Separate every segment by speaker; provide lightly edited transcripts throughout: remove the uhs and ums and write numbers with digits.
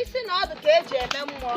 Speaker 1: isi na ọdụ ka eji eme mmụọ.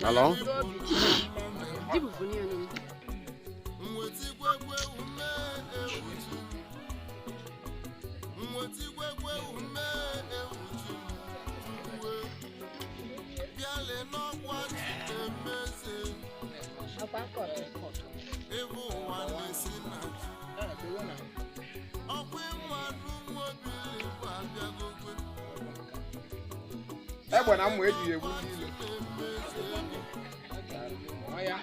Speaker 2: Hello?
Speaker 3: Egbe na mmụ eji egbu ndị ilo. Oya.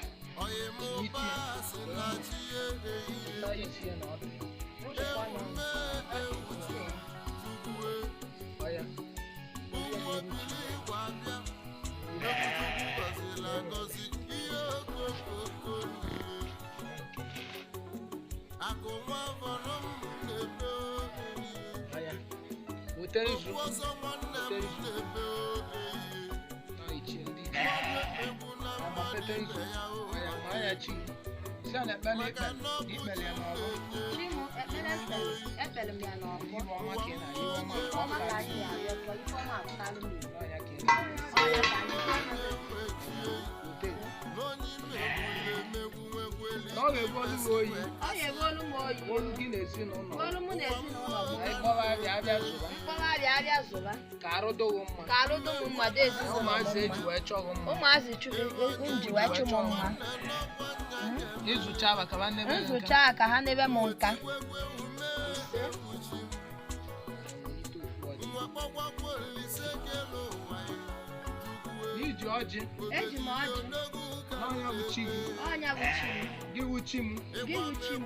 Speaker 1: Nzucha ka ha nebe m nka.
Speaker 3: Iji ọjị.
Speaker 1: Eji m ọjị.
Speaker 3: Ọnya bụ chi gị.
Speaker 1: Ọnya bụ chi m.
Speaker 3: Gị wụ chi m.
Speaker 1: Gị wụ chi m.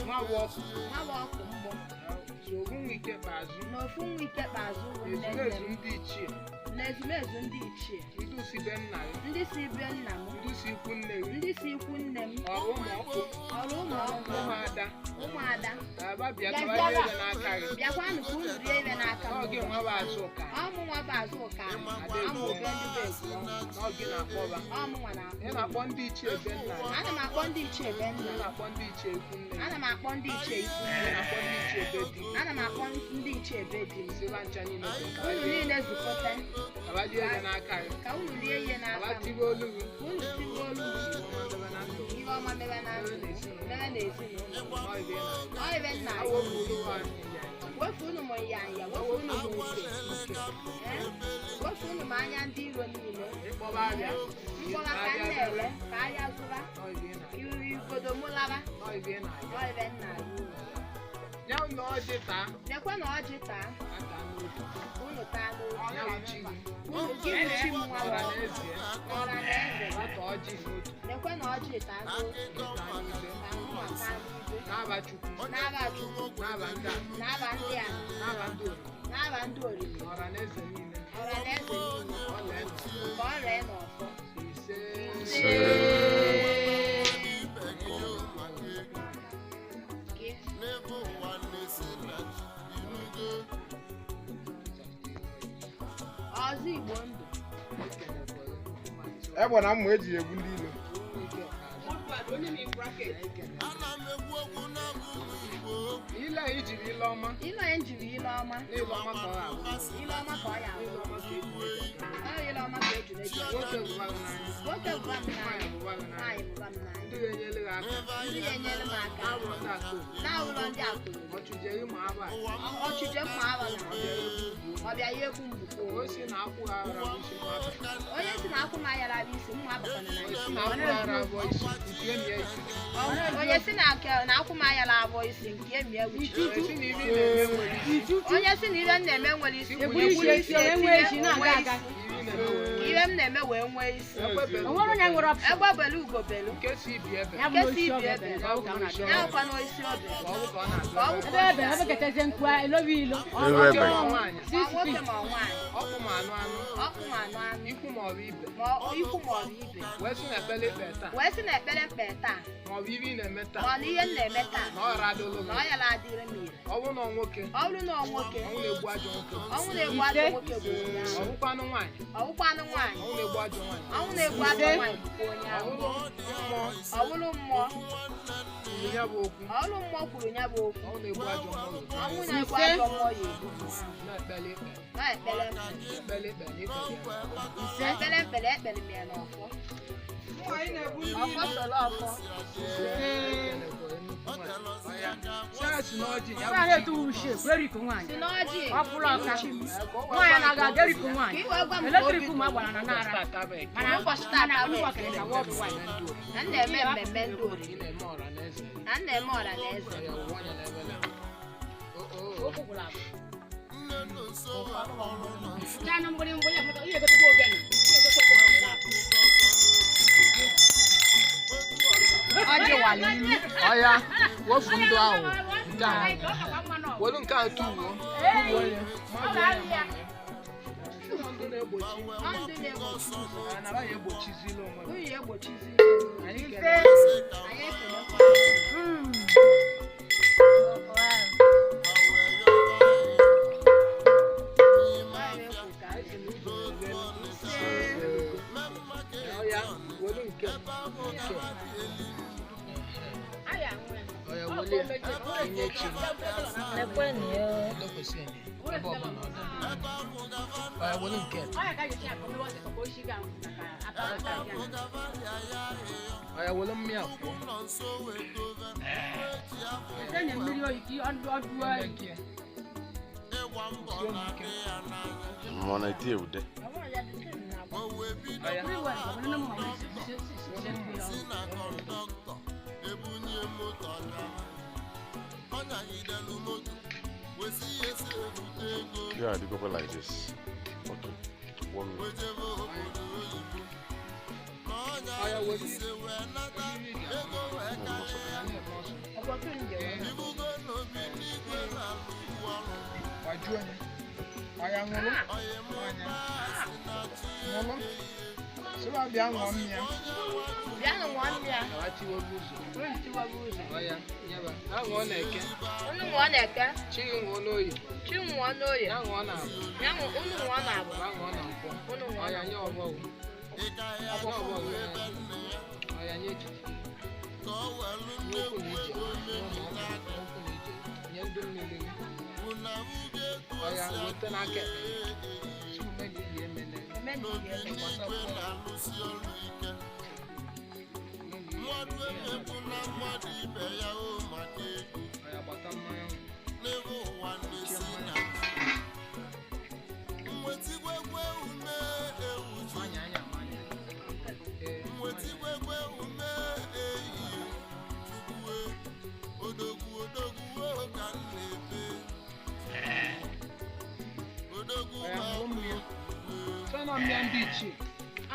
Speaker 3: Nwa bụ ọkụ.
Speaker 1: Nwa bụ ọkụ mgbọ.
Speaker 3: Ofu nwa ike kpeazụ.
Speaker 1: N'ofu nwa ike kpeazụ bụ
Speaker 3: ezumezu ndị ichie.
Speaker 1: N'ezumezu ndị ichie.
Speaker 3: Ndị si be nna gị.
Speaker 1: Ndị si be nna m.
Speaker 3: Ndị si ikwu nne gị.
Speaker 1: Ndị si ikwu nne m.
Speaker 3: Ọrụ ụmụ ọkụ.
Speaker 1: Ọrụ ụmụ ọkụ.
Speaker 3: Ụmụada.
Speaker 1: Ụmụada.
Speaker 3: Aba bịa kaba ihe n'aka gị.
Speaker 1: Bịakwanụ ka unu rie ibe n'aka m.
Speaker 3: N'oge nwa bụ azụ ụka.
Speaker 1: Ọmụ nwa bụ azụ ụka. Amụ obe ndị be egwu.
Speaker 3: N'oge na-akpọba.
Speaker 1: Ọmụ nwa na-akpọ.
Speaker 3: Ị na-akpọ ndị ichie be nna gị.
Speaker 1: Ana m akpọ ndị ichie be nna.
Speaker 3: Ị na-akpọ ndị ichie ikwu nne.
Speaker 1: Ana m akpọ ndị ichie ikwu nne.
Speaker 3: Ị na-akpọ ndị ichie be di.
Speaker 1: Ana m akpọ ndị ichie be di.
Speaker 3: Siba ncha niile.
Speaker 1: Unu niile zukọta.
Speaker 3: Kaba die ihe n'aka gị.
Speaker 1: Ka unu rie ihe n'aka m.
Speaker 3: Kaba tibe olu gị.
Speaker 1: Unu tibe olu gị. Ihe ọma mebe na ndụ. Mebe n'ezinụlọ. Ọ ibe nna anyị. Wefu unu m nyanya. Wefu unu m uche. Wefu unu m anya ndị iro niile. Mkpọba ka m na-ele ka ahịa zụra. Igodo mụ laba. Ọ ibe nna anyị.
Speaker 3: Ya unu ọjị taa.
Speaker 1: Nekwe na ọjị taa. Unu taa n'otu.
Speaker 3: Ya uchi gị.
Speaker 1: Unu gị uchi m nwa
Speaker 3: Ọra na eze.
Speaker 1: Ọra na eze.
Speaker 3: Nwata ọjị n'otu.
Speaker 1: Nekwe na ọjị taa n'otu. Ka mụnwa taa n'ibe.
Speaker 3: N'aba Chukwu.
Speaker 1: N'aba Chukwu.
Speaker 3: N'aba ndị a.
Speaker 1: N'aba ndị a.
Speaker 3: N'aba ndị oriri.
Speaker 1: N'aba ndị oriri.
Speaker 3: Ọra na eze niile.
Speaker 1: Ọra na eze niile. Ka ọ ree n'ọfọ. Ọzọ Igbo ndụ.
Speaker 3: Egbe na mmụ eji egbu ndị ilo. Ile a ijiri ile ọma.
Speaker 1: Ile a njiri ile ọma.
Speaker 3: Ile ọma ka ọ ga-abụ.
Speaker 1: Ile ọma ka ọ ga-abụ. Ile ọma ka eji n'eji.
Speaker 3: Nwoke bụba gị n'anya.
Speaker 1: Nwoke bụba m n'anya.
Speaker 3: Nwaanyị bụba gị n'anya.
Speaker 1: Nwaanyị bụba m n'anya.
Speaker 3: Ndị ga-enyere gị aka.
Speaker 1: Ndị ga-enyere m aka.
Speaker 3: N'abụrụ ndị akụ.
Speaker 1: N'abụrụ ndị akwụrụ.
Speaker 3: Ọchụje ịmụ abalị.
Speaker 1: Ọchụje mma abalị. Ọ bịa ihe ekwu mbukọ.
Speaker 3: O si na akwụ ha ara isi nwata.
Speaker 1: Onye si na akwụ m ayara isi mma abakwana na isi.
Speaker 3: Na akwụ ha ara abụọ isi. Nke emie isi.
Speaker 1: Onye si na akwụ m ayara abụọ isi nke emie wuchi.
Speaker 3: Esi na ibe na-eme nwere isi.
Speaker 1: Onye si na ibe na-eme nwere isi.
Speaker 4: Egburu isi enwe isi na-aga aga.
Speaker 1: Ibe m na-eme wee nwee isi
Speaker 2: Onwere onye nwere option.
Speaker 1: egbe belu ugo belu
Speaker 3: nke si ibi ebe
Speaker 2: Ya bụ
Speaker 1: Nkesi
Speaker 2: n'osi
Speaker 1: ibi
Speaker 2: ọbịa
Speaker 1: ebe.
Speaker 2: ebe ọ bụ ka ọ na-adị.
Speaker 1: ya ọkwa n'isi obi
Speaker 3: ka ọ bụ ka ọ na-azụ
Speaker 1: ka ọ bụ
Speaker 2: Ebe ebe ebe keteze nkwa elobi ilo.
Speaker 4: Ebe ebe.
Speaker 3: nwaanyị
Speaker 1: ma nwoke ma nwaanyị
Speaker 3: ọkụ ma anụ anụ
Speaker 1: ọkụ ma anụ anụ
Speaker 3: ikwu ma ọ bụ ibe
Speaker 1: ma ikwu ma ọ bụ ibe
Speaker 3: wee sị na ekpele ikpe taa
Speaker 1: wee sị na ekpere mkpe taa
Speaker 3: ma ọ bụ ibe ị na-eme
Speaker 1: ma
Speaker 3: taa
Speaker 1: ọ na ihe m na-eme taa
Speaker 3: na ọ ghara adịlụ
Speaker 1: na
Speaker 3: gị
Speaker 1: ọ yara adịrị m ire
Speaker 3: ọ bụrụ na ọ nwoke
Speaker 1: ọ bụrụ na ọ nwoke
Speaker 3: ọnwụ na-egbu ajọ nwoke
Speaker 1: ọnwụ na-egbu ajọ nwoke bụ onye
Speaker 3: ọ
Speaker 1: ahụ
Speaker 3: bụkwanụ nwaanyị
Speaker 1: ọwụkwanụ nwaanyị
Speaker 3: ọnwụ na-egbu ajọ nwaanyị
Speaker 1: ọnwụ na-egbu ajọ nwaanyị bụkwa onye
Speaker 3: ọ
Speaker 1: ahụ
Speaker 3: bụrụ mmụọ
Speaker 1: ọwụrụ mmụọ
Speaker 3: kwuru ya bụ okwu
Speaker 1: ọwụrụ mmụọ kwuru ya bụ okwu
Speaker 3: ọnwụ na-egbu ajọ mmụọ
Speaker 1: ọnwụ na-egbu ajọ mmụọ ya egbu
Speaker 3: na-ekpele ikpe
Speaker 1: na-ekpere
Speaker 3: ekpele ikpe na ikpe ya
Speaker 1: ekpere mkpere ekpere m ya n'ọfọ ọfọ soro ọfọ
Speaker 3: si n'ọjị ya
Speaker 2: Ebe a na-etu uche gweriko nwaanyị.
Speaker 1: si n'ọjị
Speaker 2: Ọ fụrụ ọka. Nwaanyị na-aga geriko
Speaker 1: ka
Speaker 2: nwaanyị.
Speaker 1: iwe gwa m
Speaker 2: Eletrik ma gbara na nara. Mana
Speaker 1: ụbọchị taa
Speaker 2: mana
Speaker 1: ka
Speaker 2: ụwa kere na wọd wide.
Speaker 1: na m na-eme mmemme ndị oriri
Speaker 3: na-eme ọra na eze
Speaker 1: na m na-eme ọra na eze
Speaker 3: ya ụwa anya na-ebele
Speaker 2: Okwu gwụrụ agwụ. Ya na mgbịrịmgba ya pụta ihe gotekwa ogene.
Speaker 1: ọjị wali imi
Speaker 3: ọya wofu ndụ ahụ nke ahụ
Speaker 2: Ọ kakwa mma nọ.
Speaker 3: wolu nke ahụ tuwo
Speaker 2: Ee.
Speaker 3: ndụ na-egbochi
Speaker 1: ọ ndị na-egbochi ụzọ
Speaker 3: anara ya egbochizila onwe
Speaker 1: nwunye ya egbochizi
Speaker 3: anyị
Speaker 2: Ise.
Speaker 3: kere
Speaker 1: anyị ekelekwa
Speaker 3: ọya wolu nke ọya wolu inye chi ekwesị enye ebe ọbụla ọ dị ọya wolu nke ọya wolu mmiri akwụ
Speaker 2: mmiri oyi ka ọdụ oyi.
Speaker 4: Mmụọ na-eti ewude.
Speaker 3: ọya
Speaker 4: Yeah, they go like this. Okay. 1 minute.
Speaker 3: ọya wolu wajuo ni ọya ṅụrụ nwanyị ṅụrụ sịba bịa ṅụọ mmịa
Speaker 1: bịanụ nwa mmịa
Speaker 3: awachiwobu ụzọ
Speaker 1: unu tiwaba ụzọ
Speaker 3: ọya nyeba ya ṅụọ na eke
Speaker 1: unu ṅụọ na-eke
Speaker 3: chi gị ṅụọ n'oyi
Speaker 1: chi ṅụọ n'oye
Speaker 3: ya ṅụọ na abụ
Speaker 1: unu ṅụọ na abụ
Speaker 3: ya ṅụọ na nkwọ
Speaker 1: unu ṅụọ
Speaker 3: ọya
Speaker 1: na
Speaker 3: nye ọbọwụ ọya nye ejiji nye okwu na ije nye ndụ mmiri ọya weta n'aka ekpe chimume na iyi emene
Speaker 1: emena ihe eme
Speaker 3: ọya gbata mmanya chie mmanya mmanya anya mmanya ee ọya ṅụrụ mmiri sọ na mmịa ndị ichie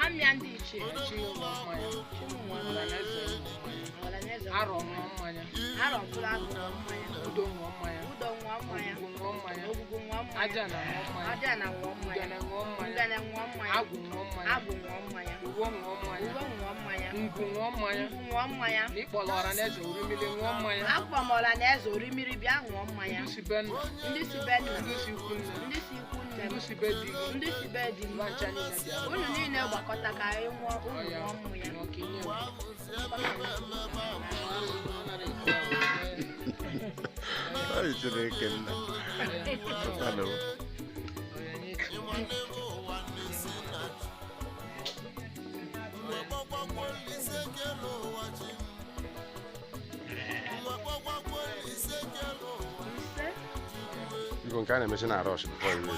Speaker 1: amịa ndị ichie
Speaker 3: chi ṅụọ mmanya
Speaker 1: chi ṅụọ
Speaker 3: ọra na eze ṅụọ mmanya
Speaker 1: ọhaneze
Speaker 3: arọ ṅụọ mmanya
Speaker 1: arọ mkpụrụ agụ ṅụọ mmanya
Speaker 3: udo ṅụọ mmanya
Speaker 1: udo ṅụọ mmanya
Speaker 3: ogwugwu ṅụọ mmanya
Speaker 1: ogwugwu ṅụọ mmanya
Speaker 3: aja na ṅụọ mmanya
Speaker 1: aja na ṅụọ mmanya
Speaker 3: ngene ṅụọ mmanya
Speaker 1: ngene ṅụọ mmanya
Speaker 3: agwụ ṅụọ mmanya
Speaker 1: agwụ ṅụọ mmanya
Speaker 3: uwe ṅụọ mmanya
Speaker 1: uwe ṅụọ mmanya
Speaker 3: ngwu ṅụọ mmanya
Speaker 1: ngwu ṅụọ mmanya
Speaker 3: na ịkpọrọ ọra na eze orimili ṅụọ mmanya
Speaker 1: akpọmọla na eze orimiri bịa ṅụọ mmanya
Speaker 3: ndị si be nna
Speaker 1: ndị si be nna
Speaker 3: ndị si ikwu nne
Speaker 1: ndị si ikwu nne m
Speaker 3: ndị si be di gị
Speaker 1: ndị si be di m
Speaker 3: nwa ncha niile bịa
Speaker 1: unu niile gbakọta ka anyị ṅụọ unu
Speaker 3: ọya
Speaker 1: ṅụọ mmụ ya
Speaker 3: na ọkinye m
Speaker 4: Ay, Chineke nna. Hello.
Speaker 3: ọya nye chi
Speaker 4: You can kind of mention that rush before you reach.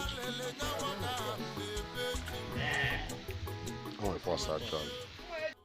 Speaker 4: I want to force that job.